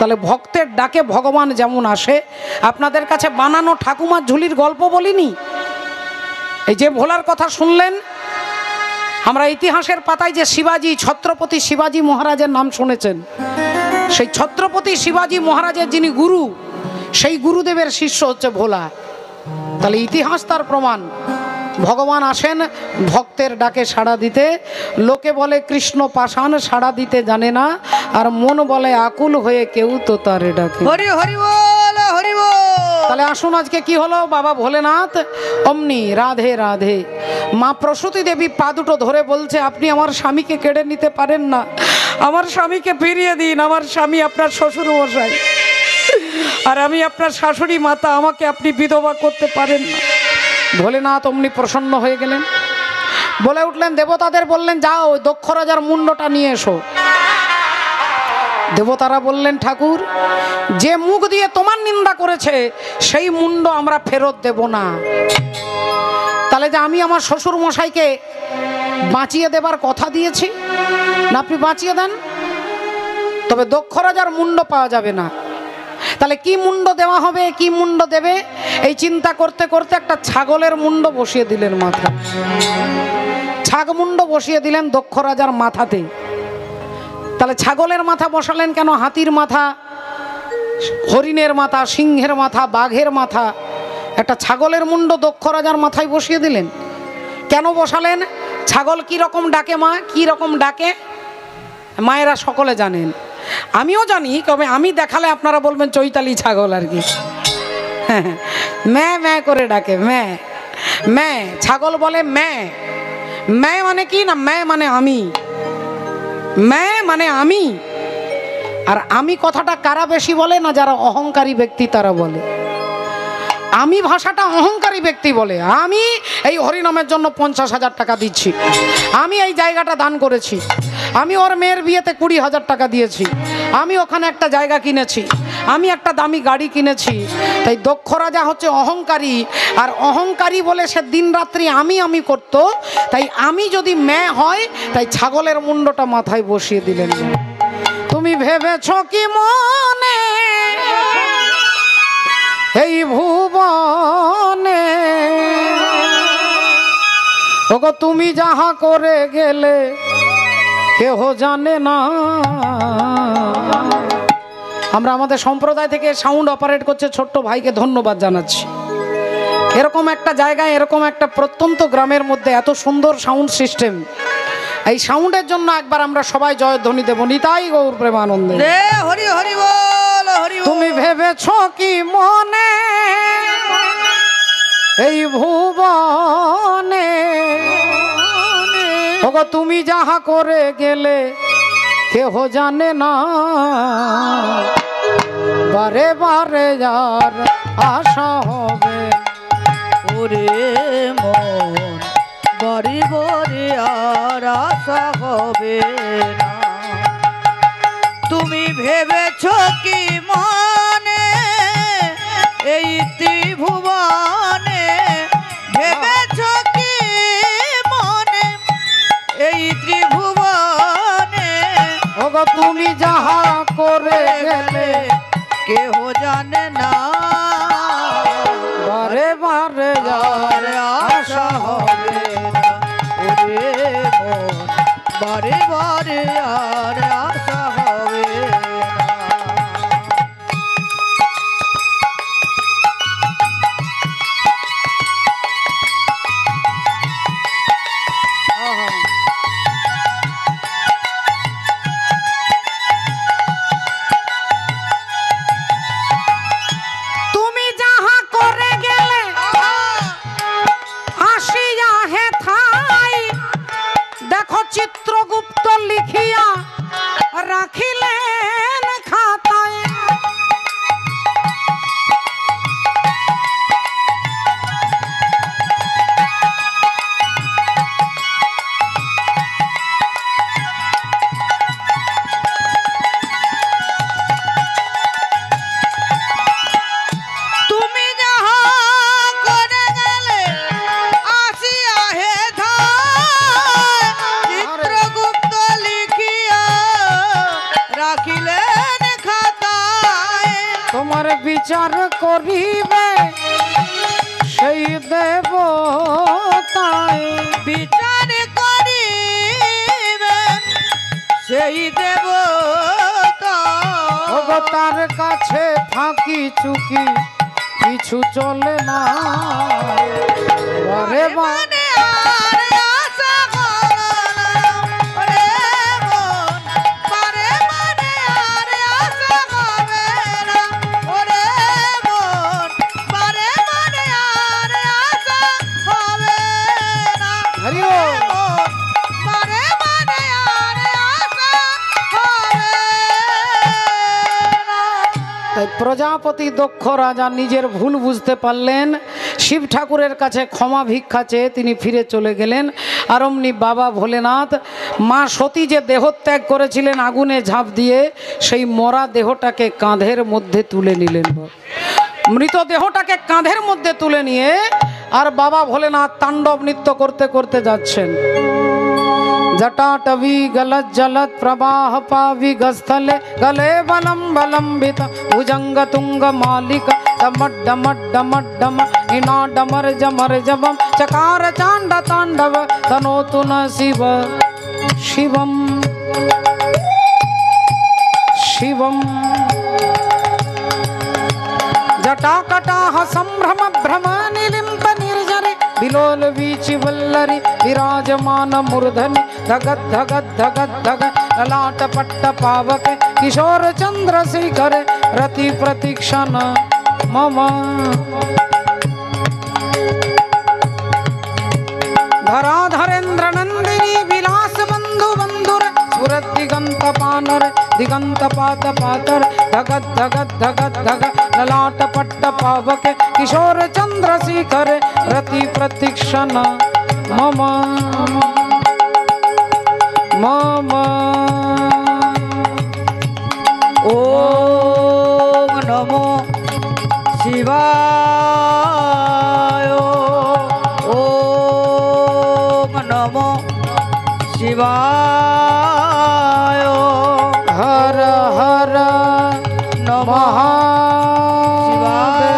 তাহলে ভক্তের ডাকে ভগবান যেমন আসে, আপনাদের কাছে বানানো ঠাকুমার ঝুলির গল্প বলিনি? এই যে ভোলার কথা শুনলেন, আমরা ইতিহাসের পাতায় যে শিবাজি, ছত্রপতি শিবাজি মহারাজের নাম শুনেছেন, সেই ছত্রপতি শিবাজি মহারাজের যিনি গুরু, সেই গুরুদেবের শিষ্য হচ্ছে ভোলা। তাহলে ইতিহাস তার প্রমাণ, ভগবান আসেন ভক্তের ডাকে সাড়া দিতে। লোকে বলে কৃষ্ণ পাষাণ, সাড়া দিতে জানে না, আর মন বলে আকুল হয়ে কেউ তো তার ডাকে। হরি হরি বল, হরি বল। তাহলে আসুন, আজকে কি হলো? বাবা ভোলেনাথ অমনি রাধে রাধে। মা প্রসূতি দেবী পা দুটো ধরে বলছে, আপনি আমার স্বামীকে কেড়ে নিতে পারেন না, আমার স্বামীকে ফিরিয়ে দিন। আমার স্বামী আপনার শ্বশুর মশাই, আর আমি আপনার শাশুড়ি মাতা, আমাকে আপনি বিধবা করতে পারেন না। ভোলেনাথ অমনি প্রসন্ন হয়ে গেলেন, বলে উঠলেন, দেবতাদের বললেন, যাও ওই দক্ষ রাজার মুন্ডটা নিয়ে এসো। দেবতারা বললেন, ঠাকুর, যে মুখ দিয়ে তোমার নিন্দা করেছে সেই মুন্ড আমরা ফেরত দেব না। তাহলে যে আমি আমার শ্বশুর মশাইকে বাঁচিয়ে দেবার কথা দিয়েছি না, আপনি বাঁচিয়ে দেন, তবে দক্ষ রাজার মুন্ড পাওয়া যাবে না। তাহলে কি মুন্ড দেওয়া হবে, কি মুন্ড দেবে, এই চিন্তা করতে করতে একটা ছাগলের মুন্ড বসিয়ে দিলেন মাথায়। ছাগ মুন্ড বসিয়ে দিলেন দক্ষ রাজার মাথাতে। তাহলে ছাগলের মাথা বসালেন কেন? হাতির মাথা, হরিণের মাথা, সিংহের মাথা, বাঘের মাথা, একটা ছাগলের মুন্ড দক্ষ রাজার মাথায় বসিয়ে দিলেন। কেন বসালেন? ছাগল কি রকম ডাকে মা, কি রকম ডাকে মায়েরা সকলে জানেন, আমিও জানি, তবে আমি দেখালে আপনারা বলবেন চৈতালি ছাগল আর কি। ম্যা ম্যা করে ডাকে, ম্যা ম্যা। ছাগল বলে ম্যা। ম্যা মানে কি না, ম্যা মানে আমি, ম্যা মানে আমি। আর আমি কথাটা কারা বেশি বলে না? যারা অহংকারী ব্যক্তি তারা বলে। আমি ভাষাটা অহংকারী ব্যক্তি বলে। আমি এই হরিনামের জন্য 50,000 টাকা দিচ্ছি, আমি এই জায়গাটা দান করেছি, আমি ওর মেয়ের বিয়েতে 20,000 টাকা দিয়েছি, আমি ওখানে একটা জায়গা কিনেছি, আমি একটা দামি গাড়ি কিনেছি। তাই দক্ষ রাজা হচ্ছে অহংকারী, আর অহংকারী বলে সে দিন রাত্রি আমি আমি করত। তাই আমি যদি মেয়ে হয়, তাই ছাগলের মুন্ডটা মাথায় বসিয়ে দিলেন। তুমি ভেবেছ কি মনে এই ভুবনে, ওগো তুমি যাহা করে গেলে কেহ জানে না। আমরা আমাদের সম্প্রদায় থেকে সাউন্ড অপারেট করছে ছোট্ট ভাইকে ধন্যবাদ জানাচ্ছি। এরকম একটা জায়গায়, এরকম একটা প্রত্যন্ত গ্রামের মধ্যে এত সুন্দর সাউন্ড সিস্টেম, এই সাউন্ডের জন্য একবার আমরা সবাই জয়ধ্বনি দেব। নিতাই গৌর প্রেমানন্দে। হরি হরি বল, হরি বল। তুমি ভেবেছ কি মনে এই ভুবনে, ওগো তুমি যাহা করে গেলে কেহ জানে না। বারে বারে যার আশা হবে ওরে মন, বাড়ি বাড়ি আর আশা হবে না। তুমি ভেবেছ কি মনে এই ত্রিভুবনে, ভেবেছ কি মনে এই ত্রিভুবনে, ওগো তুমি যাহা করে গেলে কেহ জানে না। বারে বারে যার আশা হবে না ওরে মন, বারে বারে আর আশা হবে না। চিত্রগুপ্ত লিখিয়া বিচার করিবে সেই দেবতায়। বিচার করিবে সেই দেবতা। ওগো তার কাছে ফাঁকি চুকি কিছু চলে না। বারে বারে প্রজাপতি দক্ষ রাজা নিজের ভুল বুঝতে পারলেন, শিব ঠাকুরের কাছে ক্ষমা ভিক্ষা চেয়ে তিনি ফিরে চলে গেলেন। আর অমনি বাবা ভোলেনাথ মা সতী যে দেহত্যাগ করেছিলেন আগুনে ঝাঁপ দিয়ে, সেই মরা দেহটাকে কাঁধের মধ্যে তুলে নিলেন। মৃতদেহটাকে কাঁধের মধ্যে তুলে নিয়ে আর বাবা ভোলেনাথ তাণ্ডব নৃত্য করতে করতে যাচ্ছেন। जटाटवी गलत जलत प्रवाह पावि गस्थले गले बलम बलंबित भुजंग तुंग मालिक डमट डमट डमट डम इना डमर जमर जबम चकार चांड तांडव तनोतु न शिव शिवम शिवम। जटाकटाह संभ्रम भ्रम निलिम्प निर्जरे बिलोल वीचि वल्लरि विराजमान मूर्धनि धगत धगत धगत धगत ललाट पट्ट पावक किशोर चंद्रशेखर रति प्रतीक्षण मम। धराधरेन्द्र नंदिनी विलास बंधु बंधुर सुरत दिगंत पानर दिगंत पात पातर धगत धगत धगत धगत ललाट पट्ट पावक किशोर चंद्रशेखर रति प्रतीक्षण मम मम। ओम नमो शिवाय। ओम नमो शिवाय। हर हर नमः शिवाय।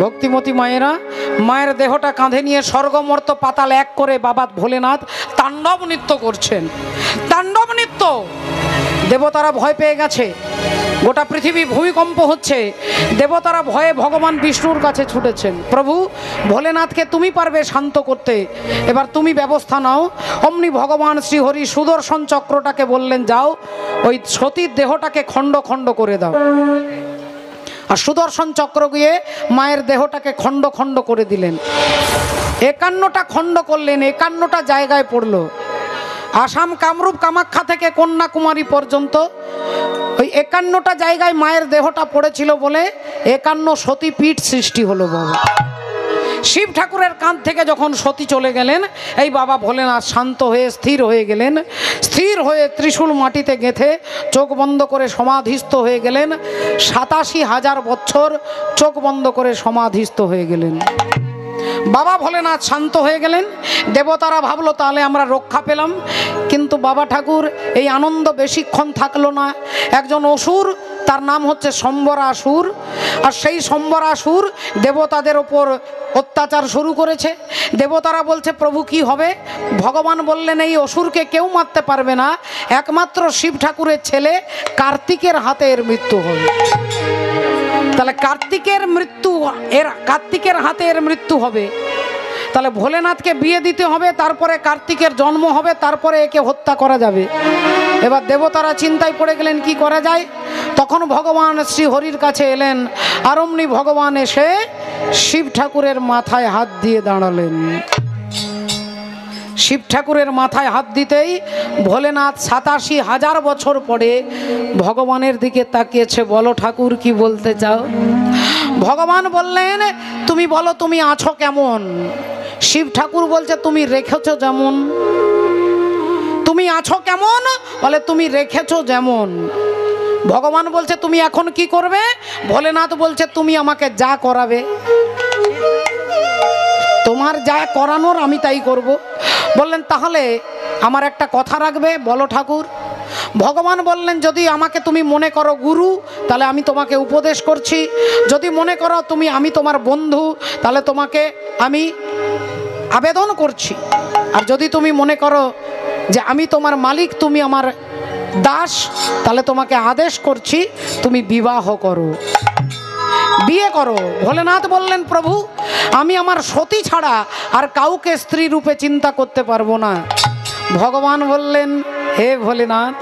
ভক্তিমতী মায়েরা মায়ের দেহটা কাঁধে নিয়ে স্বর্গমর্ত পাতাল এক করে বাবা ভোলেনাথ তাণ্ডব নৃত্য করছেন। তাণ্ডব নৃত্য, দেবতারা ভয় পেয়ে গেছে, গোটা পৃথিবী ভূমিকম্প হচ্ছে। দেবতারা ভয়ে ভগবান বিষ্ণুর কাছে ছুটেছেন, প্রভু ভোলেনাথকে তুমি পারবে শান্ত করতে, এবার তুমি ব্যবস্থা নাও। অমনি ভগবান শ্রীহরি সুদর্শন চক্রটাকে বললেন, যাও ওই সতীর দেহটাকে খণ্ড খণ্ড করে দাও। আর সুদর্শন চক্র গিয়ে মায়ের দেহটাকে খণ্ড খণ্ড করে দিলেন। 51টা খণ্ড করলেন, 51টা জায়গায় পড়ল। আসাম কামরূপ কামাখ্যা থেকে কন্যাকুমারী পর্যন্ত ওই 51টা জায়গায় মায়ের দেহটা পড়েছিল বলে 51 সতীপীঠ সৃষ্টি হলো। বাবা শিব ঠাকুরের কাঁধ থেকে যখন সতী চলে গেলেন, এই বাবা ভোলেনাথ শান্ত হয়ে স্থির হয়ে গেলেন। স্থির হয়ে ত্রিশূল মাটিতে গেঁথে চোখ বন্ধ করে সমাধিস্থ হয়ে গেলেন। 87,000 বছর চোখ বন্ধ করে সমাধিস্থ হয়ে গেলেন। বাবা ভোলেনাথ শান্ত হয়ে গেলেন। দেবতারা ভাবলো তাহলে আমরা রক্ষা পেলাম, কিন্তু বাবা ঠাকুর এই আনন্দ বেশিক্ষণ থাকলো না। একজন অসুর, তার নাম হচ্ছে সম্বরাসুর, আর সেই সম্বরাসুর দেবতাদের ওপর অত্যাচার শুরু করেছে। দেবতারা বলছে প্রভু কি হবে? ভগবান বললেন এই অসুরকে কেউ মারতে পারবে না, একমাত্র শিব ঠাকুরের ছেলে কার্তিকের হাতে এর মৃত্যু হবে। তাহলে কার্তিকের হাতে এর মৃত্যু হবে। তাহলে ভোলেনাথকে বিয়ে দিতে হবে, তারপরে কার্তিকের জন্ম হবে, তারপরে একে হত্যা করা যাবে। এবার দেবতারা চিন্তায় পড়ে গেলেন কি করা যায়। তখন ভগবান শ্রীহরির কাছে এলেন, আর অমনি ভগবান এসে শিব ঠাকুরের মাথায় হাত দিয়ে দাঁড়ালেন। শিব ঠাকুরের মাথায় হাত দিতেই ভোলেনাথ 87,000 বছর পরে ভগবানের দিকে তাকিয়েছে। বলো ঠাকুর কি বলতে চাও? ভগবান বললেন তুমি বলো তুমি আছো কেমন? শিব ঠাকুর বলছে তুমি রেখেছো যেমন। তুমি আছো কেমন? বলে তুমি রেখেছো যেমন। ভগবান বলছে তুমি এখন কি করবে? ভোলেনাথ বলছে তুমি আমাকে যা করাবে, তোমার যা করানোর আমি তাই করব। বললেন তাহলে আমার একটা কথা রাখবে? বলো ঠাকুর। ভগবান বললেন, যদি আমাকে তুমি মনে করো গুরু, তাহলে আমি তোমাকে উপদেশ করছি। যদি মনে করো আমি তোমার বন্ধু, তাহলে তোমাকে আমি আবেদন করছি। আর যদি তুমি মনে করো যে আমি তোমার মালিক, তুমি আমার দাস, তাহলে তোমাকে আদেশ করছি তুমি বিবাহ করো, বিয়ে করো। ভোলেনাথ বললেন, প্রভু আমি আমার সতী ছাড়া আর কাউকে স্ত্রী রূপে চিন্তা করতে পারবো না। ভগবান বললেন, হে ভোলেনাথ,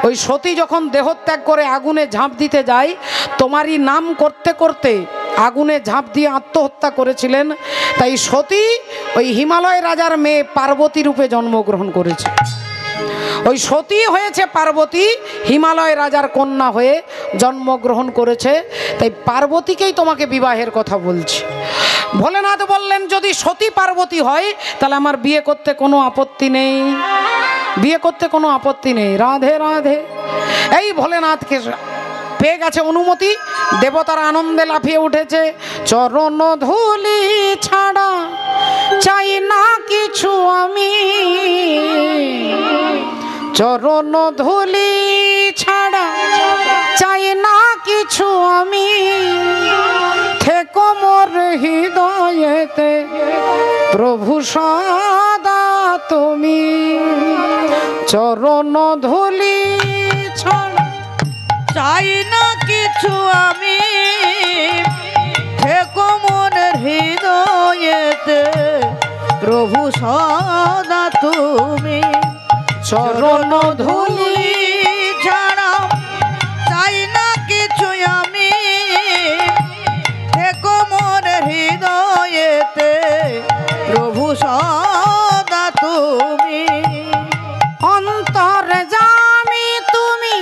ওই সতী যখন দেহত্যাগ করে আগুনে ঝাঁপ দিতে যায়, তোমারই নাম করতে করতে আগুনে ঝাঁপ দিয়ে আত্মহত্যা করেছিলেন। তাই সতী ওই হিমালয় রাজার মেয়ে পার্বতী রূপে জন্মগ্রহণ করেছে। ওই সতী হয়েছে পার্বতী, হিমালয় রাজার কন্যা হয়ে জন্মগ্রহণ করেছে। তাই পার্বতীকেই তোমাকে বিবাহের কথা বলছি। ভোলেনাথ বললেন, যদি সতী পার্বতী হয় তাহলে আমার বিয়ে করতে কোনো আপত্তি নেই, বিয়ে করতে কোনো আপত্তি নেই। রাধে রাধে। এই ভোলেনাথকে পেয়ে গেছে অনুমতি, দেবতারা আনন্দে লাফিয়ে উঠেছে। চরণ ধুলি ছাড়া চাই না কিছু আমি, চরণ ধুলি ছাড়া চাই না কিছু আমি, থেকো মোর হৃদয়েতে প্রভু সদা তুমি। চরণ ধুলি ছাড়া চাই না কিছু আমি, থেকো মনের হৃদয়েতে প্রভু সদা তুমি। চরণ ধুলি ছাড়া চাই না কিছু আমি, থেকো মনের হৃদয়েতে প্রভু সদা তুমি। অন্তরে জামি তুমি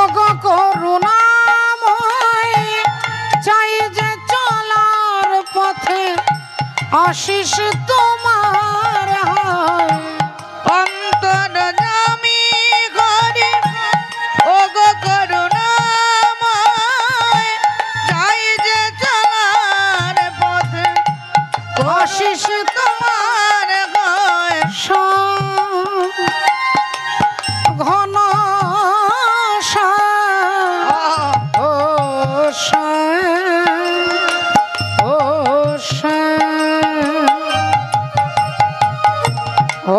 ওগো করুণাময়, চাই যে চলার পথে আশিস তোমার হয়। অন্তর জামি ঘরে ওগো করুণাময়, চাই যে চলার পথে আশিস তোমার হয়। ঘন ও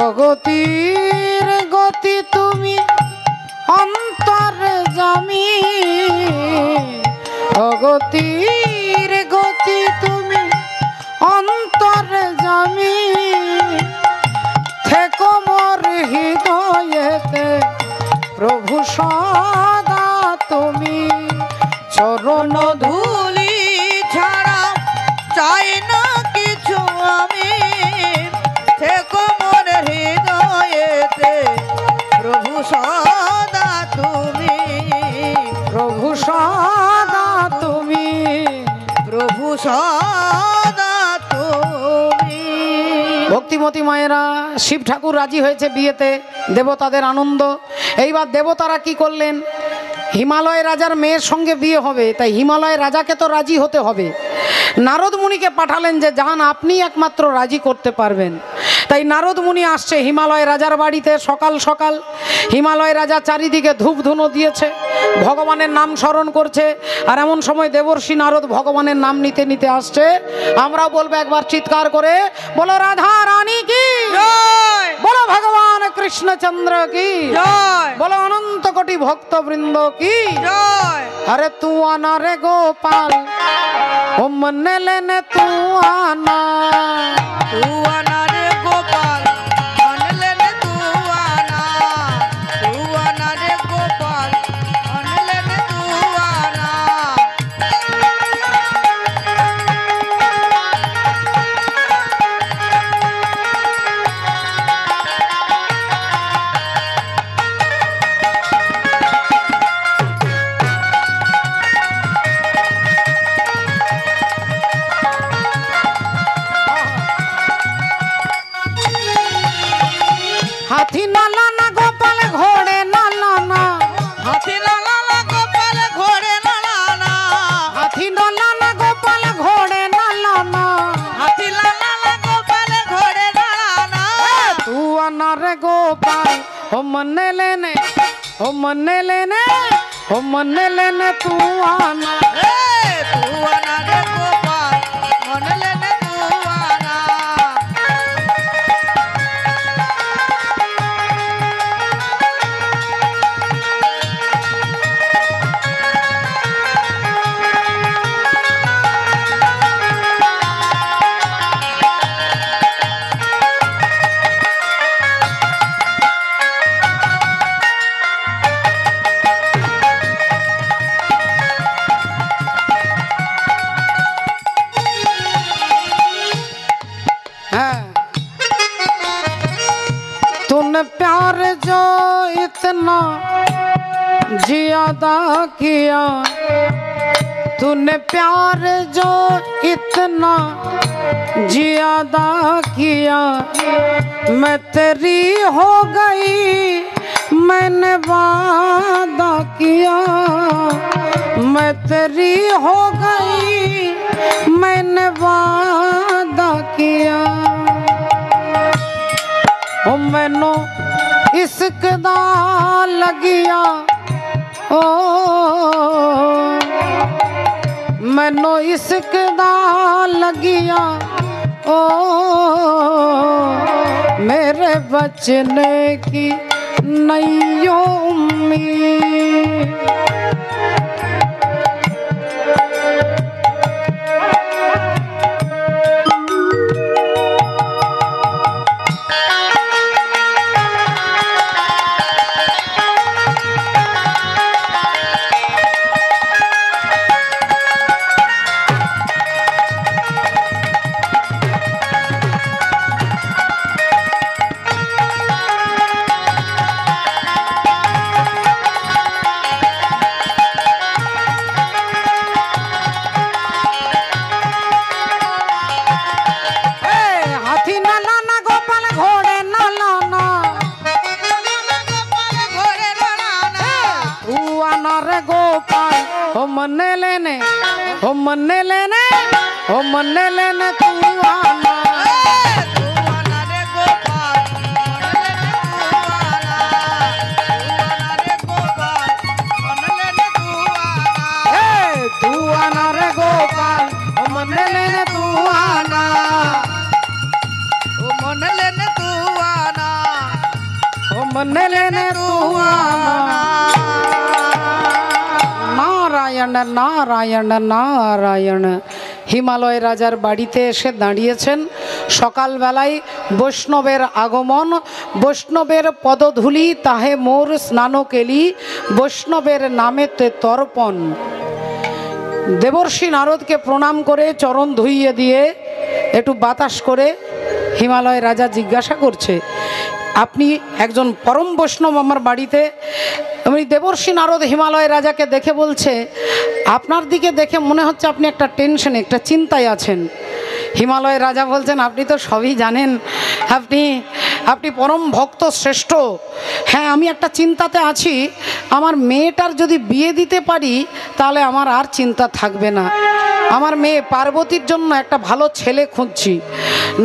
অগতির গতি তুমি অন্তরে জামি, অগতির গতি তুমি অন্তরে জামি, থেকো মোর হৃদয়েতে প্রভু সদা তুমি। চরণ ধুলি ছাড়া চাই না কিছু আমি, থেকো মোর হৃদয়েতে প্রভু সদা তুমি। প্রভু সদা তুমি, প্রভু সদা তুমি। ভক্তিমতী মায়েরা, শিব ঠাকুর রাজি হয়েছে বিয়েতে, দেবতাদের আনন্দ। এইবার দেবতারা কি করলেন, হিমালয় রাজার মেয়ের সঙ্গে বিয়ে হবে, তাই হিমালয় রাজাকে তো রাজি হতে হবে। নারদ মুনিকে পাঠালেন যে যান, আপনি একমাত্র রাজি করতে পারবেন। তাই নারদ মুনি আসছে হিমালয় রাজার বাড়িতে সকাল সকাল। হিমালয় রাজা চারিদিকে ধূপ ধুনো দিয়েছে, ভগবানের নাম স্মরণ করছে। আর এমন সময় দেবর্ষি নারদ ভগবানের নাম নিতে নিতে আসছে। আমরাও বলবো একবার চিৎকার করে, বলো রাধা রানী কি জয়, বলো ভগবান কৃষ্ণচন্দ্র কি জয়, বলো অনন্ত কোটি ভক্তবৃন্দ কি জয়। अरे तू आना रे गोपाल ओ मन लेने तू आना, तू आना रे गोपाल मन लेने तू आना, तू आना रे गोपाल मन लेने तू आना। हाथी ना लाना गोपाल घोड़े ना लाना, हाथी ला ला ला गोपाल घोड़े ला लाना, हाथी ना लाना गोपाल घोड़े ना लाना, हाथी ला ला ला गोपाल घोड़े ला लाना। तू आना रे गोपाल ओ मन लेने ओ मन लेने तू आना। तू आना रे गोपाल मन लेने तू आना। तूने प्यार जो इतना ज्यादा किया, तूने प्यार जो इतना ज्यादा किया, मैं तेरी हो गई मैंने वादा किया, मैं तेरी हो गई मैंने वादा किया। ओ मैनू इश्क दा लगिया, ओ मैनू इश्क दा लगिया, ओ मेरे बचने की नहीं उम्मीद। ओ मन लेने ओ मन लेने ओ मन लेने तू आना। तू आना रे गोपाल मन लेने तू आना। तू आना रे गोपाल मन लेने तू आना। तू आना रे गोपाल ओ मन लेने तू आना, ओ मन लेने तू आना। ओ मन लेने तू आना। নারায়ণ নারায়ণ নারায়ণ। হিমালয় রাজার বাড়িতে এসে দাঁড়িয়েছেন। সকালবেলায় বৈষ্ণবের আগমন, বৈষ্ণবের পদধূলি তাহে মোর স্নানকেলি, বৈষ্ণবের নামেতে তর্পণ। দেবর্ষি নারদকে প্রণাম করে চরণ ধুইয়ে দিয়ে একটু বাতাস করে হিমালয় রাজা জিজ্ঞাসা করছে, আপনি একজন পরম বৈষ্ণব আমার বাড়িতে। এমনি দেবর্ষি নারদ হিমালয় রাজাকে দেখে বলছে, আপনার দিকে দেখে মনে হচ্ছে আপনি একটা টেনশনে একটা চিন্তায় আছেন। হিমালয় রাজা বলছেন, আপনি তো সবই জানেন, আপনি পরম ভক্ত শ্রেষ্ঠ। হ্যাঁ, আমি একটা চিন্তাতে আছি, আমার মেয়েটার যদি বিয়ে দিতে পারি তাহলে আমার আর চিন্তা থাকবে না। আমার মেয়ে পার্বতীর জন্য একটা ভালো ছেলে খুঁজছি।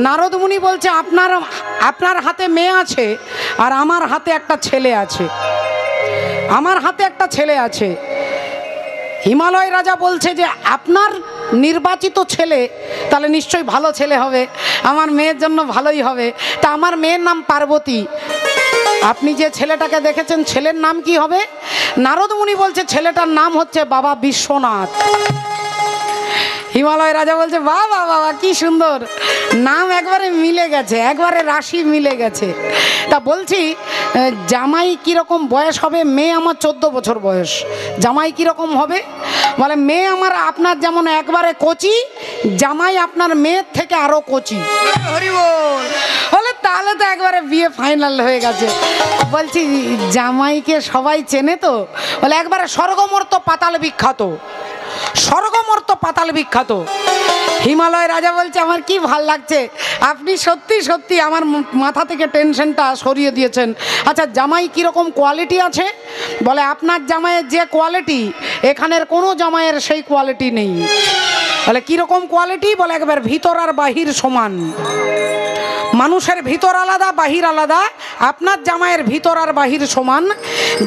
নারদ মুনি বলছে, আপনার হাতে মেয়ে আছে আর আমার হাতে একটা ছেলে আছে, আমার হাতে একটা ছেলে আছে। হিমালয় রাজা বলছে যে আপনার নির্বাচিত ছেলে তাহলে নিশ্চয়ই ভালো ছেলে হবে, আমার মেয়ের জন্য ভালোই হবে। তা আমার মেয়ের নাম পার্বতী, আপনি যে ছেলেটাকে দেখেছেন ছেলের নাম কি হবে? নারদ মুনি বলছে, ছেলেটার নাম হচ্ছে বাবা বিশ্বনাথ। হিমালয় রাজা বলছে, বাবা বাবা কি সুন্দর নাম, একবারে মিলে গেছে, একবারে রাশি মিলে গেছে। তা বলছি, জামাই কীরকম বয়স হবে? মেয়ে আমার 14 বছর বয়স, জামাই কীরকম হবে? বলে, মেয়ে আমার আপনার যেমন একবারে কচি, জামাই আপনার মেয়ের থেকে আরও কচি। হরি বল। বলে, তাহলে তো একবারে বিয়ে ফাইনাল হয়ে গেছে। বলছি, জামাইকে সবাই চেনে তো? বলে, একবারে স্বর্গমর্ত পাতাল বিখ্যাত, স্বর্গমর্ত পাতাল বিখ্যাত। হিমালয় রাজা বলছে, আমার কি ভাল লাগছে, আপনি সত্যি সত্যি আমার মাথা থেকে টেনশনটা সরিয়ে দিয়েছেন। আচ্ছা, জামাই কীরকম কোয়ালিটি আছে? বলে, আপনার জামাইয়ের যে কোয়ালিটি এখানের কোনো জামাইয়ের সেই কোয়ালিটি নেই। বলে কীরকম কোয়ালিটি? বলে একবার ভিতর আর বাহির সমান। মানুষের ভিতর আলাদা, বাহির আলাদা। আপনার জামাইয়ের ভিতর আর বাহির সমান।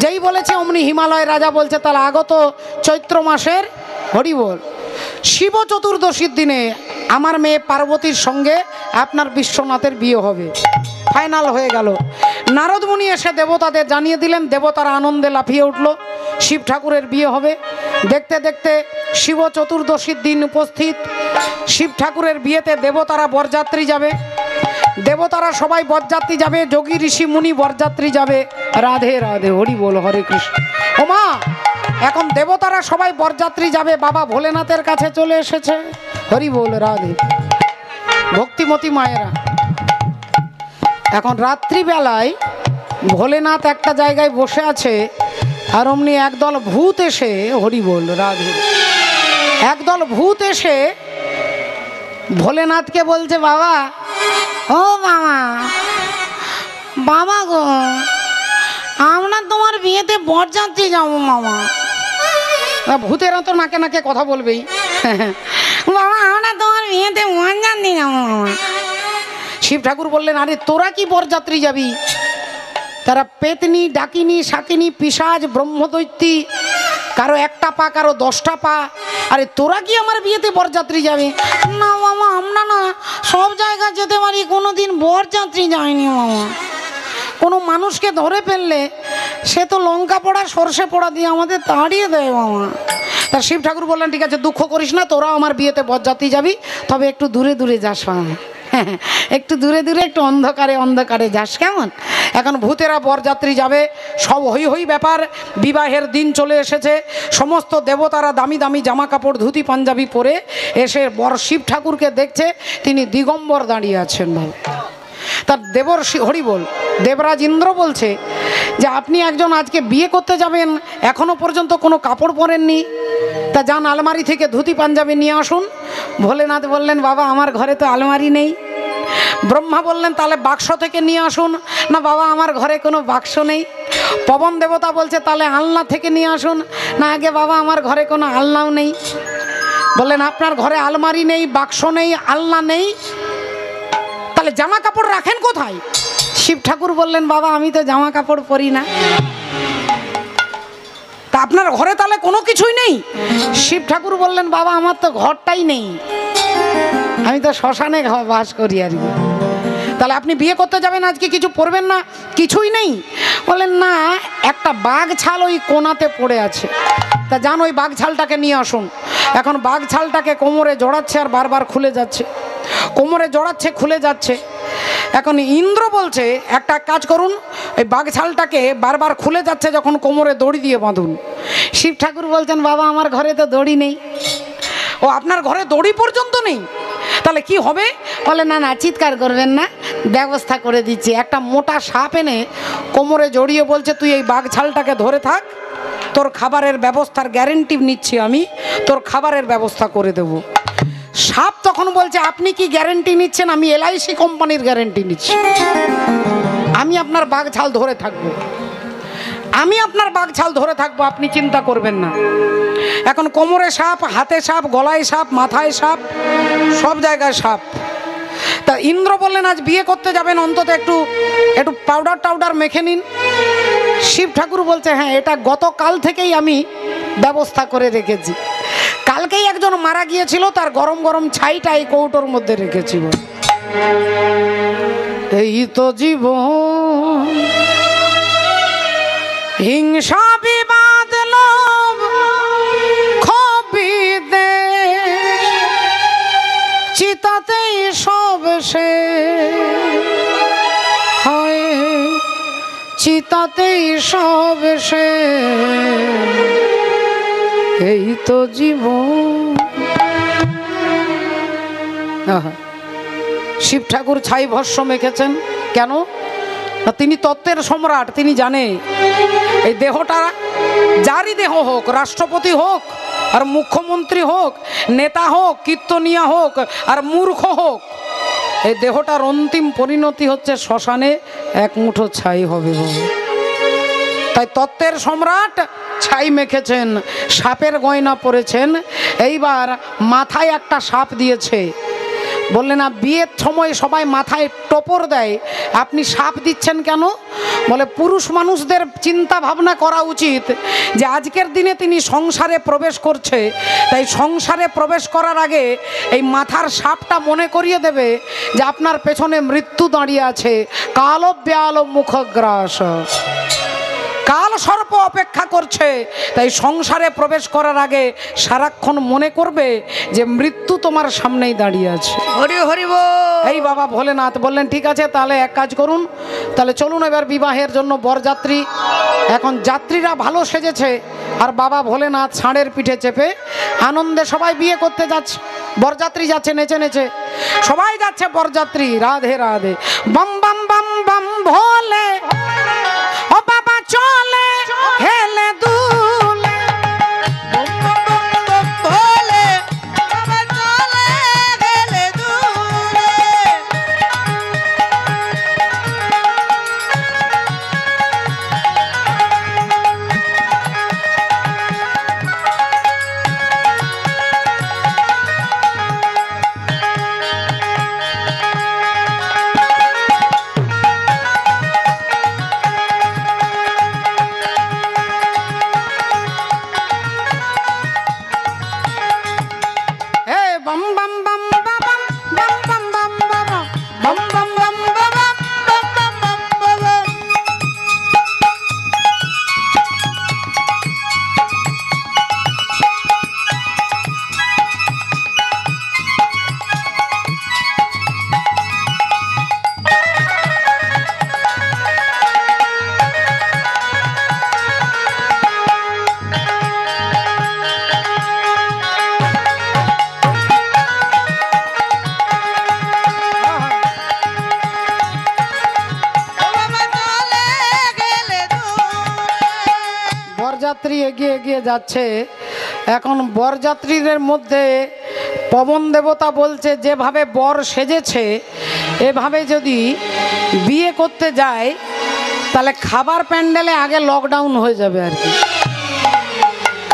যেই বলেছে অমনি হিমালয় রাজা বলছে তাহলে আগত চৈত্র মাসের হরি বল শিব চতুর্দশীর দিনে আমার মেয়ে পার্বতীর সঙ্গে আপনার বিশ্বনাথের বিয়ে হবে। ফাইনাল হয়ে গেল। নারদ মুনি এসে দেবতাদের জানিয়ে দিলেন। দেবতারা আনন্দে লাফিয়ে উঠল, শিব ঠাকুরের বিয়ে হবে। দেখতে দেখতে শিব চতুর্দশীর দিন উপস্থিত। শিব ঠাকুরের বিয়েতে দেবতারা বরযাত্রী যাবে। দেবতারা সবাই বরযাত্রী যাবে, যোগী ঋষি মুনি বরযাত্রী যাবে। রাধে রাধে, হরি বল, হরে কৃষ্ণ। ও মা, এখন দেবতারা সবাই বরযাত্রী যাবে, বাবা ভোলেনাথের কাছে চলে এসেছে। হরি বল, রাধে। ভক্তিমতী মায়েরা, এখন রাত্রিবেলায় ভোলেনাথ একটা জায়গায় বসে আছে, আর অমনি একদল ভূত এসে, হরি বল, রাধে, একদল ভূত এসে ভোলেনাথকে বলছে, বাবা, ও বাবা, বাবা গো, আমরা তোমার বিয়েতে বরযাত্রী যাবো মামা। ভূতেরা তো নাকে নাকে কথা বলবেই। বাবা, আমরা তোমার বিয়েতে বরযাত্রী যাবো মামা। শিব ঠাকুর বললেন, আরে তোরা কি বরযাত্রী যাবি? তারা পেতনি, ডাকিনি, শাকিনি, পিশাচ, ব্রহ্মদৈত্যী, কারো একটা পা, কারো 10টা পা। আরে তোরা কি আমার বিয়েতে বরযাত্রী যাবে? না মামা, আমরা না সব জায়গায় যেতে পারি, কোনোদিন বরযাত্রী যায়নি মামা। কোনো মানুষকে ধরে ফেললে সে তো লঙ্কা পোড়া, সর্ষে পোড়া দিয়ে আমাদের তাড়িয়ে দেয় মামা। তা শিব ঠাকুর বললেন, ঠিক আছে, দুঃখ করিস না, তোরা আমার বিয়েতে বরযাত্রী যাবি, তবে একটু দূরে দূরে যাস মামা। একটু দূরে দূরে, একটু অন্ধকারে অন্ধকারে যাস, কেমন? এখন ভূতেরা বরযাত্রী যাবে, সব হই হই ব্যাপার। বিবাহের দিন চলে এসেছে। সমস্ত দেবতারা দামি দামি জামা কাপড়, ধুতি পাঞ্জাবি পরে এসে বর শিব ঠাকুরকে দেখছে, তিনি দিগম্বর দাঁড়িয়ে আছেন। ভাই, তার দেবর হরি বল, দেবরাজ ইন্দ্র বলছে যে আপনি একজন আজকে বিয়ে করতে যাবেন, এখনো পর্যন্ত কোনো কাপড় পরেননি, তা যান আলমারি থেকে ধুতি পাঞ্জাবি নিয়ে আসুন। ভোলেনাথ বললেন, বাবা আমার ঘরে তো আলমারি নেই। ব্রহ্মা বললেন, তাহলে বাক্স থেকে নিয়ে আসুন। না বাবা, আমার ঘরে কোনো বাক্স নেই। পবন দেবতা বলছে, তাহলে আলনা থেকে নিয়ে আসুন। না আগে বাবা, আমার ঘরে কোনো আলনাও নেই। বললেন, আপনার ঘরে আলমারি নেই, বাক্স নেই, আলনা নেই, তাহলে জামা কাপড় রাখেন কোথায়? শিব ঠাকুর বললেন, বাবা আমি তো জামা কাপড় পরি না। তা আপনার ঘরে তাহলে কোনো কিছুই নেই? শিব ঠাকুর বললেন, বাবা আমার তো ঘরটাই নেই, আমি তো শ্মশানে বাস করি আর কি। তাহলে আপনি বিয়ে করতে যাবেন, আজকে কিছু পরবেন না? কিছুই নেই। বললেন, না, একটা বাঘ ছাল ওই কোণাতে পড়ে আছে, তা যান ওই বাঘ ছালটাকে নিয়ে আসুন। এখন বাঘ ছালটাকে কোমরে জড়াচ্ছে আর বারবার খুলে যাচ্ছে, কোমরে জড়াচ্ছে, খুলে যাচ্ছে। এখন ইন্দ্র বলছে, একটা কাজ করুন, এই বাঘ ছালটাকে বারবার খুলে যাচ্ছে যখন, কোমরে দড়ি দিয়ে বাঁধুন। শিব ঠাকুর বলছেন, বাবা আমার ঘরে তো দড়ি নেই। ও, আপনার ঘরে দড়ি পর্যন্ত নেই? তাহলে কি হবে? বলে, না না, চিৎকার করবেন না, ব্যবস্থা করে দিচ্ছি। একটা মোটা সাপ এনে কোমরে জড়িয়ে বলছে, তুই এই বাঘ ছালটাকে ধরে থাক, তোর খাবারের ব্যবস্থার গ্যারেন্টি নিচ্ছি আমি, তোর খাবারের ব্যবস্থা করে দেব। সাপ তখন বলছে, আপনি কি গ্যারেন্টি নিচ্ছেন? আমি LIC কোম্পানির গ্যারেন্টি নিচ্ছি, আমি আপনার বাঘ ছাল ধরে থাকবো, আমি আপনার বাঘ ছাল ধরে থাকবো, আপনি চিন্তা করবেন না। এখন কোমরে সাপ, হাতে সাপ, গলায় সাপ, মাথায় সাপ, সব জায়গায় সাপ। তা ইন্দ্র বললেন, আজ বিয়ে করতে যাবেন, অন্তত একটু একটু পাউডার টাউডার মেখে নিন। শিব ঠাকুর বলছে, হ্যাঁ, এটা গতকাল থেকেই আমি ব্যবস্থা করে রেখেছি। কালকেই একজন মারা গিয়েছিল, তার গরম গরম ছাইটা এই কৌটোর মধ্যে রেখেছি। এই তো জীবন, হিংসা বিবাদ লোভ ক্ষোভ বিদ্বেষ, চিতাতেই সব সে হয়, চিতাতেই সব সে, এই তো জীবন। শিব ঠাকুর ছাই ভস্য মেখেছেন কেন? তিনি তত্ত্বের সম্রাট, তিনি জানে এই দেহটা যারই দেহ হোক, রাষ্ট্রপতি হোক আর মুখ্যমন্ত্রী হোক, নেতা হোক, কীর্তনিয়া হোক আর মূর্খ হোক, এই দেহটার অন্তিম পরিণতি হচ্ছে শ্মশানে এক মুঠো ছাই হবে। তাই তত্ত্বের সম্রাট ছাই মেখেছেন, সাপের গয়না পরেছেন, এইবার মাথায় একটা সাপ দিয়েছে। বললেন না বিয়ের সময় সবাই মাথায় টোপর দেয়, আপনি সাপ দিচ্ছেন কেন? বলে পুরুষ মানুষদের চিন্তা ভাবনা করা উচিত যে আজকের দিনে তিনি সংসারে প্রবেশ করছে, তাই সংসারে প্রবেশ করার আগে এই মাথার সাপটা মনে করিয়ে দেবে যে আপনার পেছনে মৃত্যু দাঁড়িয়ে আছে, কালো ব্যালো মুখগ্রাস, কাল সর্প অপেক্ষা করছে। তাই সংসারে প্রবেশ করার আগে সারাক্ষণ মনে করবে যে মৃত্যু তোমার সামনেই দাঁড়িয়ে আছে। হরি হরি বল। এই বাবা ভোলেনাথ বললেন ঠিক আছে, তাহলে এক কাজ করুন, তাহলে চলুন এবার বিবাহের জন্য বরযাত্রী। এখন যাত্রীরা ভালো সেজেছে আর বাবা ভোলেনাথ ষাঁড়ের পিঠে চেপে আনন্দে সবাই বিয়ে করতে যাচ্ছে। বরযাত্রী যাচ্ছে নেচে নেচে, সবাই যাচ্ছে বরযাত্রী। রাধে রাধে, বম বম বম বম ভোলে, ও বাবা চলে হেলে দুলে, বম বম বম বম ভোলে, বাবা চলে গেলে দূরে। হে বম বম বম বাবাম, বম বম বম বাবাম, বম বম বম বাবাম, বম বম বম বম। বাবা চলে গেলে দূরে। বরযাত্রী এগিয়ে এগিয়ে যাচ্ছে। এখন বরযাত্রীদের মধ্যে পবন দেবতা বলছে যেভাবে বর সেজেছে এভাবে যদি বিয়ে করতে যায় তাহলে খাবার প্যান্ডেলে আগে লকডাউন হয়ে যাবে আর কি,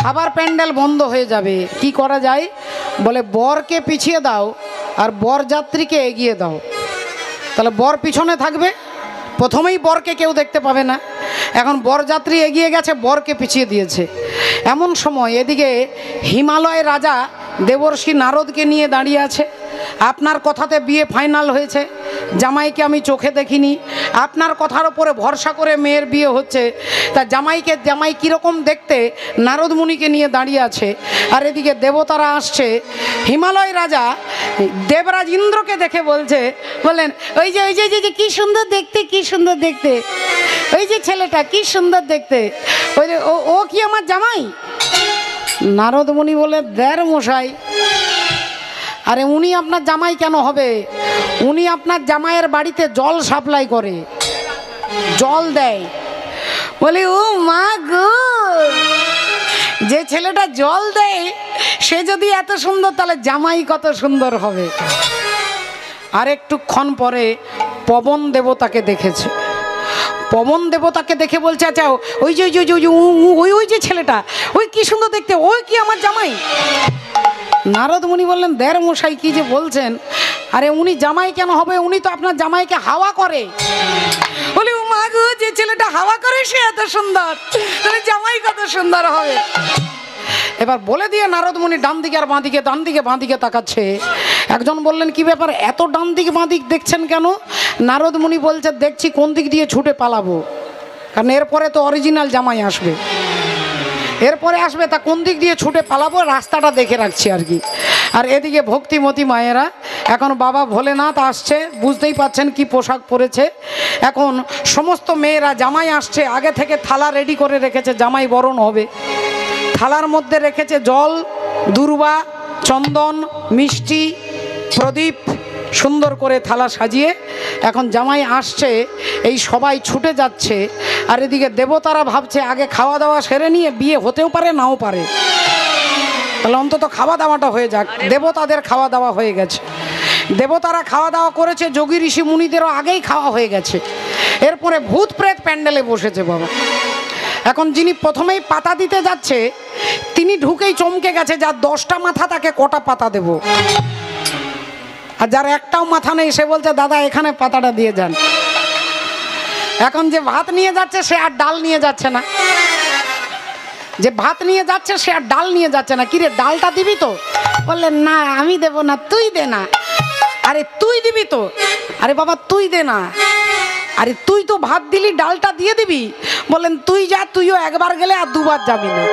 খাবার প্যান্ডেল বন্ধ হয়ে যাবে। কি করা যায়? বলে বরকে পিছিয়ে দাও আর বরযাত্রীকে এগিয়ে দাও, তাহলে বর পিছনে থাকবে, প্রথমেই বরকে কেউ দেখতে পাবে না। এখন বরযাত্রী এগিয়ে গেছে, বরকে পিছিয়ে দিয়েছে। এমন সময় এদিকে হিমালয় রাজা দেবর্ষি নারদকে নিয়ে দাঁড়িয়ে আছে। আপনার কথাতে বিয়ে ফাইনাল হয়েছে, জামাইকে আমি চোখে দেখিনি, আপনার কথার উপরে ভরসা করে মেয়ের বিয়ে হচ্ছে, তা জামাই কীরকম দেখতে নারদ মুনিকে নিয়ে দাঁড়িয়ে আছে। আর এদিকে দেবতারা আসছে। হিমালয় রাজা দেবরাজ ইন্দ্রকে দেখে বললেন ওই যে কি সুন্দর দেখতে, কি সুন্দর দেখতে, ওই যে ছেলেটা কি সুন্দর দেখতে, ওই যে ও কি আমার জামাই? নারদ মুনি বলে দেড় মশাই, আরে উনি আপনার জামাই কেন হবে? উনি আপনার জামাইয়ের বাড়িতে জল সাপ্লাই করে, জল দেয়। বলি ও মা গো, যে ছেলেটা জল দেয় সে যদি এত সুন্দর তাহলে জামাই কত সুন্দর হবে। আর একটুক্ষণ পরে পবন দেবতাকে দেখেছে। পবন দেবতাকে দেখে বলছে আচ্ছা ওই যে ওই যে ছেলেটা, ওই কি সুন্দর দেখতে, ওই কি আমার জামাই? নারদ মুনি বললেন দেড় মশাই কি যে বলছেন, আরে উনি জামাই কেন হবে? উনি তো আপনার জামাইকে হাওয়া করে। বলি ও মা গো, যে ছেলেটা হাওয়া করে সে এত সুন্দর, তাহলে জামাই কত সুন্দর হবে। এবার বলে দিয়ে নারদ মুনি ডান দিকে আর বাঁ দিকে, ডান দিকে বাঁ দিকে তাকাচ্ছে। একজন বললেন কি ব্যাপার, এত ডান দিকে বাঁ দিক দেখছেন কেন? নারদ মুনি বলছে দেখছি কোন দিক দিয়ে ছুটে পালাবো, কারণ এরপরে তো অরিজিনাল জামাই আসবে, এরপরে আসবে, তা কোন দিক দিয়ে ছুটে পালাবো রাস্তাটা দেখে রাখছি আর কি। আর এদিকে ভক্তিমতী মায়েরা, এখন বাবা ভোলেনাথ আসছে, বুঝতেই পাচ্ছেন কি পোশাক পরেছে। এখন সমস্ত মেয়েরা জামাই আসছে, আগে থেকে থালা রেডি করে রেখেছে, জামাই বরণ হবে। থালার মধ্যে রেখেছে জল, দূর্বা, চন্দন, মিষ্টি, প্রদীপ, সুন্দর করে থালা সাজিয়ে এখন জামাই আসছে, এই সবাই ছুটে যাচ্ছে। আর এদিকে দেবতারা ভাবছে আগে খাওয়া দাওয়া সেরে নিয়ে বিয়ে হতেও পারে নাও পারে, তাহলে অন্তত খাওয়া দাওয়াটা হয়ে যাক। দেবতাদের খাওয়া দাওয়া হয়ে গেছে, দেবতারা খাওয়া দাওয়া করেছে, যোগী ঋষি মুনিদেরও আগেই খাওয়া হয়ে গেছে। এরপরে ভূত প্রেত প্যান্ডেলে বসেছে বাবা। এখন যিনি প্রথমেই পাতা দিতে যাচ্ছে তিনি ঢুকেই চমকে গেছে, যার 10টা মাথা তাকে কটা পাতা দেব, আর যার একটাও মাথা নেই সে বলছে দাদা এখানে পাতাটা দিয়ে যান। এখন যে ভাত নিয়ে যাচ্ছে সে আর ডাল নিয়ে যাচ্ছে না, যে ভাত নিয়ে যাচ্ছে সে আর ডাল নিয়ে যাচ্ছে না। কিরে ডালটা দিবি তো? বললেন না আমি দেব না, তুই দে না। আরে তুই দিবি তো? আরে বাবা তুই দে না। আরে তুই তো ভাত দিলি, ডালটা দিয়ে দিবি। বললেন তুই যা, তুইও একবার গেলে আর দুবার যাবি না।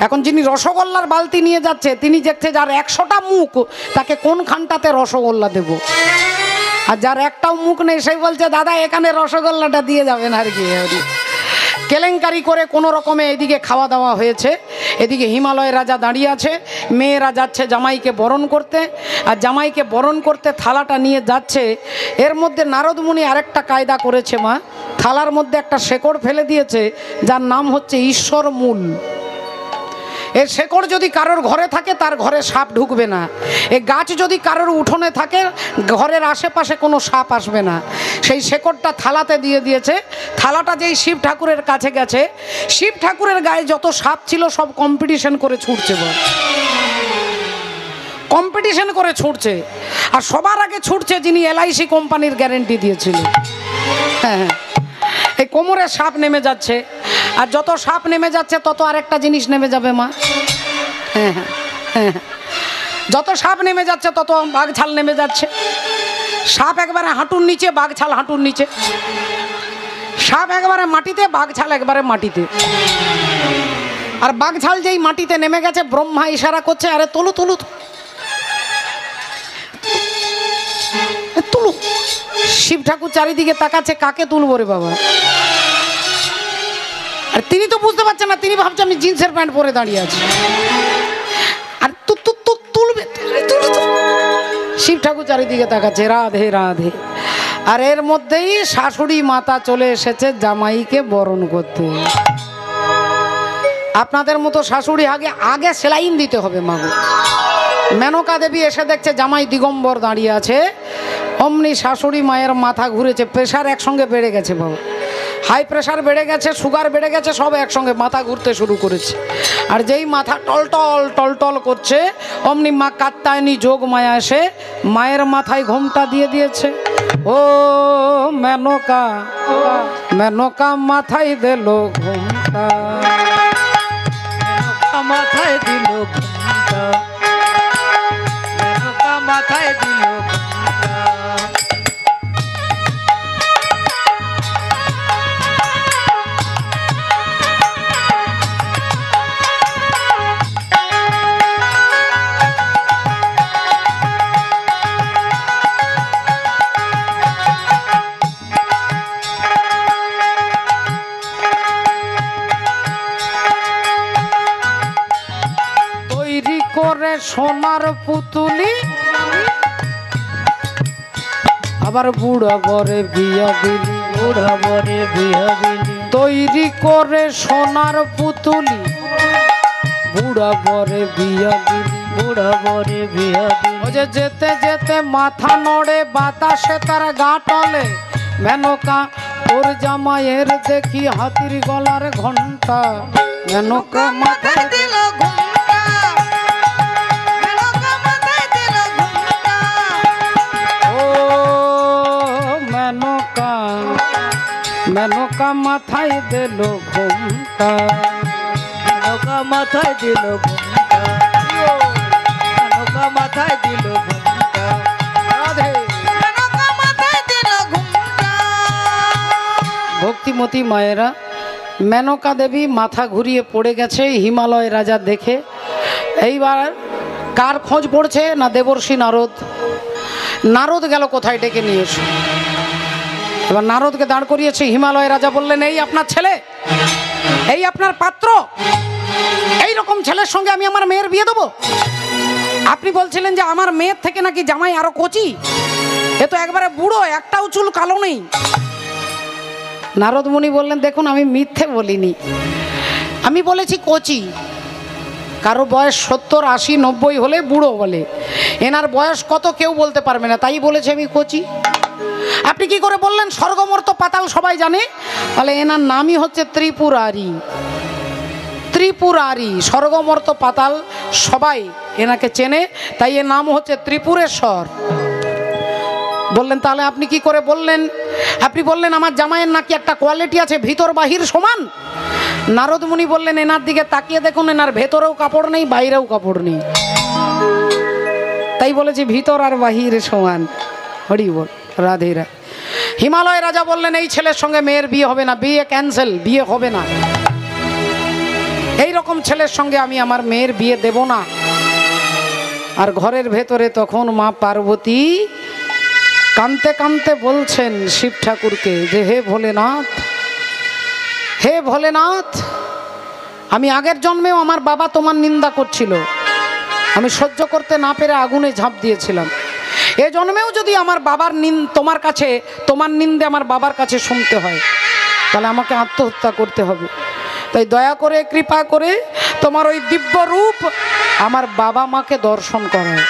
এখন যিনি রসগোল্লার বালতি নিয়ে যাচ্ছে তিনি দেখছে যার 100টা মুখ তাকে কোনখানটাতে রসগোল্লা দেব, আর যার একটাও মুখ নেই সেই বলছে দাদা এখানে রসগোল্লাটা দিয়ে যাবেন আর কি। কেলেঙ্কারি করে কোনো রকমে এদিকে খাওয়া দাওয়া হয়েছে, এদিকে হিমালয় রাজা দাঁড়িয়ে আছে, মেয়েরা যাচ্ছে জামাইকে বরণ করতে, আর জামাইকে বরণ করতে থালাটা নিয়ে যাচ্ছে। এর মধ্যে নারদ মুনি আরেকটা কায়দা করেছে মা, থালার মধ্যে একটা শেকড় ফেলে দিয়েছে যার নাম হচ্ছে ঈশ্বর মূল। এই শেকড় যদি কারোর ঘরে থাকে তার ঘরে সাপ ঢুকবে না, এই গাছ যদি কারোর উঠোনে থাকে ঘরের আশেপাশে কোনো সাপ আসবে না। সেই শেকড়টা থালাতে দিয়ে দিয়েছে। থালাটা যেই শিব ঠাকুরের কাছে গেছে, শিব ঠাকুরের গায়ে যত সাপ ছিল সব কম্পিটিশন করে ছুটছে, কম্পিটিশন করে ছুটছে। আর সবার আগে ছুটছে যিনি LIC কোম্পানির গ্যারেন্টি দিয়েছিল। হ্যাঁ হ্যাঁ, এই কোমরের সাপ নেমে যাচ্ছে, আর যত সাপ নেমে যাচ্ছে তত আরেকটা জিনিস নেমে যাবে মা। হ্যাঁ হ্যাঁ হ্যাঁ, যত সাপ নেমে যাচ্ছে তত বাঘছাল নেমে যাচ্ছে। সাপ একবারে হাঁটুর নিচে, বাঘছাল হাঁটুর নিচে। সাপ একবারে মাটিতে, বাঘছাল একবারে মাটিতে। আর বাঘছাল যেই মাটিতে নেমে গেছে ব্রহ্মা ইশারা করছে আরে তুলু তুলু তুলু। শিব ঠাকুর চারিদিকে তাকাচ্ছে কাকে তুলবো রে বাবা। আর তিনি তো বুঝতে পারছেন না, তিনি ভাবছেন আমি জিন্সের প্যান্ট পরে দাঁড়িয়ে আছি। আর তুলবে, শিব ঠাকুর চারিদিকে তাকাচ্ছে রাধে রাধে। আর এর মধ্যেই শাশুড়ি মাতা চলে এসেছে জামাইকে বরণ করতে। আপনাদের মতো শাশুড়ি আগে সেলাইন দিতে হবে মাগো। মেনকা দেবী এসে দেখছে জামাই দিগম্বর দাঁড়িয়ে আছে, অমনি শাশুড়ি মায়ের মাথা ঘুরেছে। প্রেশার একসঙ্গে বেড়ে গেছে বাবা, হাই প্রেশার বেড়ে গেছে, সুগার বেড়ে গেছে, সব একসঙ্গে মাথা ঘুরতে শুরু করেছে। আর যেই মাথা টলটল টলটল করছে অমনি মা কাত্যায়নী যোগ মায়া এসে মায়ের মাথায় ঘোমটা দিয়ে দিয়েছে। ও মেনকা, মেনকা মাথায় দিল ঘোমটা, মাথায় দিল ঘুমটা, মেনকা মাথায় দিল ঘুমটা। সোনার পুতুলি আবার বুড়া বরে বিয়া দিলি, বুড়া বরে বিয়া দিলি। তৈরি করে সোনার পুতুলি বুড়া বরে বিয়া দিলি, বুড়া বরে বিয়া দিলি। ও যে যেতে যেতে মাথা নড়ে বাতাসে তার গা টলে। মেনকা ওর জামাইয়ের দেখি হাতির গলার ঘন্টা, মেনকা মাথায় দিল ঘুমটা, মেনকা মাথায় দিল ঘুমটা। ও মেনকা, মেনকা মাথায় দিল ঘুমটা, মেনকা মাথায় দিল ঘুমটা, মেনকা মাথায় দিল ঘুমটা। রাধে মেনকা মাথায় দিল ঘুমটা। ভক্তিমতী মায়েরা, মেনকা দেবী মাথা ঘুরিয়ে পড়ে গেছে হিমালয় রাজা দেখে। এইবার কার খোঁজ পড়ছে না দেবর্ষি নারদ। নারদ গেল কোথায়, ডেকে নিয়ে এসো। এবার নারদকে দাঁড় করিয়েছে। হিমালয় রাজা বললেন এই আপনার ছেলে, এই আপনার পাত্র, এই রকম ছেলের সঙ্গে আমি আমার মেয়ের বিয়ে দেবো? আপনি বলছিলেন যে আমার মেয়ের থেকে নাকি জামাই আরো কচি, এ তো একবারে বুড়ো, একটাও চুল কালো নেই। নারদ মুনি বললেন দেখুন আমি মিথ্যে বলিনি, আমি বলেছি কচি। কারো বয়স 70, 80, 90 হলে বুড়ো বলে, এনার বয়স কত কেউ বলতে পারবে না, তাই বলেছে আমি কচি। আপনি কি করে বললেন স্বর্গমর্ত পাতাল সবাই জানে? তাহলে এনার নামই হচ্ছে ত্রিপুরারি। ত্রিপুরারি, স্বর্গমর্ত পাতাল সবাই এনাকে চেনে, তাই এর নাম হচ্ছে ত্রিপুরেশ্বর। বললেন তাহলে আপনি কি করে বললেন? আপনি বললেন আমার জামাইয়ের নাকি একটা কোয়ালিটি আছে ভিতর বাহির সমান। নারদ মুনি বললেন এনার দিকে তাকিয়ে দেখুন, এনার ভেতরেও কাপড় নেই বাইরেও কাপড় নেই, তাই বলেছি ভিতর আর বাহির সমান। হরি বল, রাধে রাধে। হিমালয় রাজা বললেন এই ছেলের সঙ্গে মেয়ের বিয়ে হবে না, বিয়ে ক্যান্সেল, বিয়ে হবে না, এই রকম ছেলের সঙ্গে আমি আমার মেয়ের বিয়ে দেব না। আর ঘরের ভেতরে তখন মা পার্বতী কাঁদতে কাঁদতে বলছেন শিব ঠাকুরকে যে হে ভোলেনাথ, হে ভোলেনাথ, আমি আগের জন্মেও আমার বাবা তোমার নিন্দা করছিল, আমি সহ্য করতে না পেরে আগুনে ঝাঁপ দিয়েছিলাম। এ জন্মেও যদি আমার বাবার তোমার কাছে, তোমার নিন্দে আমার বাবার কাছে শুনতে হয়, তাহলে আমাকে আত্মহত্যা করতে হবে। তাই দয়া করে কৃপা করে তোমার ওই দিব্য রূপ আমার বাবা মাকে দর্শন করায়।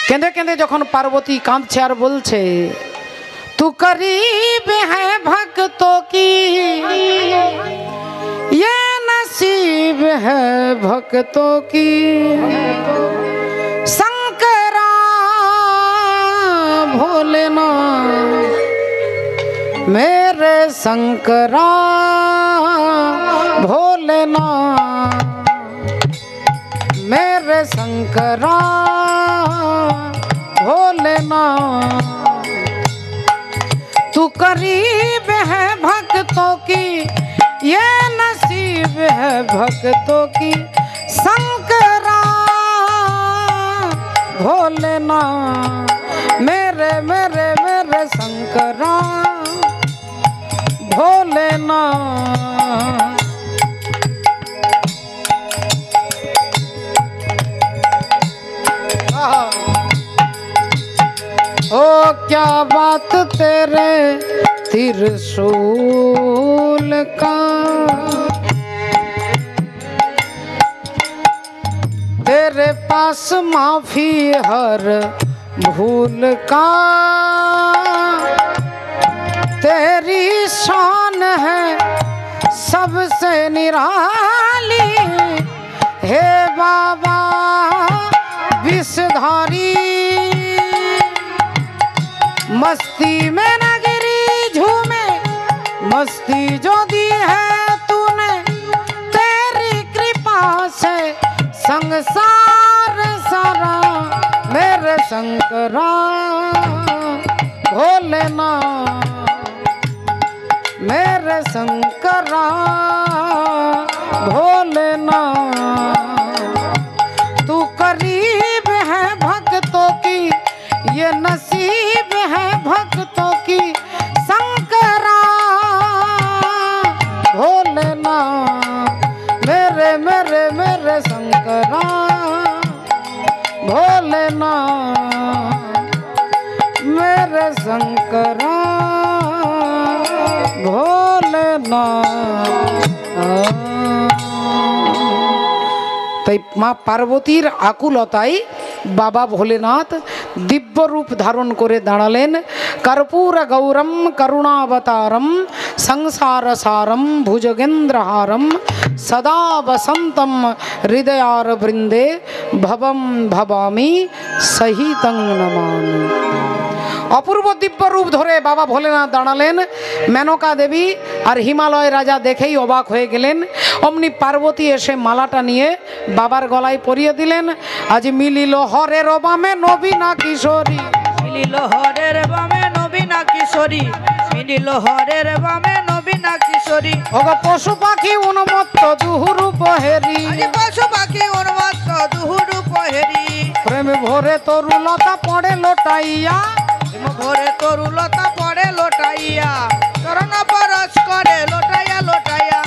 কেঁদে কেঁদে যখন পার্বতী কাঁদছে আর বলছে তু করিব হ্যাঁ ভক্তোं की ये नसीब है भक्तों की, शंकरा भोलेनाथ मेरे शंकरा भोलेनाथ, मेरे शंकरा भोलेनाथ, तू करीब है भक्तों की ये नसीब है भक्तों की, शंकरा भोलेनाथ मेरे मेरे मेरे शंकरा भोलेनाथ। ओ क्या बात तेरे त्रिशूल का, तेरे पास माफी हर भूल का, तेरी शान है सबसे निराली, हे बाबा विषधारी, मस्ती में नगरी झूमे, मस्ती जो दी है तूने, तेरी कृपा से संसार सारा, मेरे शंकरा भोलेनाथ मेरे शंकरा भोलेनाथ, तू करीब है भक्तों की ये नसीब है भक्तों की, शंकरा भोलेनाथ मेरे मेरे मेरे शंकरा भोलेनाथ, मेरे शंकरा भोलेनाथ। তাই মা পার্বতীর আকুলতায় বাবা ভোলেনাথ দিব্য রূপ ধারণ করে দাঁড়ালেন। কর্পূর গৌরম করুণাবতারম সংসার সারম ভুজগেন্দ্রহারম সদা বসন্তম হৃদয়ার বৃন্দে ভবম ভবামি সহিতং নমামি। অপূর্ব দিব্য রূপ ধরে বাবা ভোলেনাথ দাঁড়ালেন। মেনকা দেবী আর হিমালয় রাজা দেখেই অবাক হয়ে গেলেন। অমনি পার্বতী এসে মালাটা নিয়ে বাবার গলায় পরিয়ে দিলেন। আজ মিলিল হরের বামে নবীনা কিশোরী, মিলিল হরের বামে নবীনা কিশোরী, মিলিল হরের বামে নবীনা কিশোরী, ওগো পশু পাখি উন্মত্ত দুহুরু পহেরি, পশু পাখি উন্মত্ত দুহুরু পহেরি, প্রেম ভরে তরুলতা পড়ে লোটাইয়া, ভরে তরুলতা পড়ে লোটাইয়া, চরণ পরশ করে লোটাইয়া লোটাইয়া,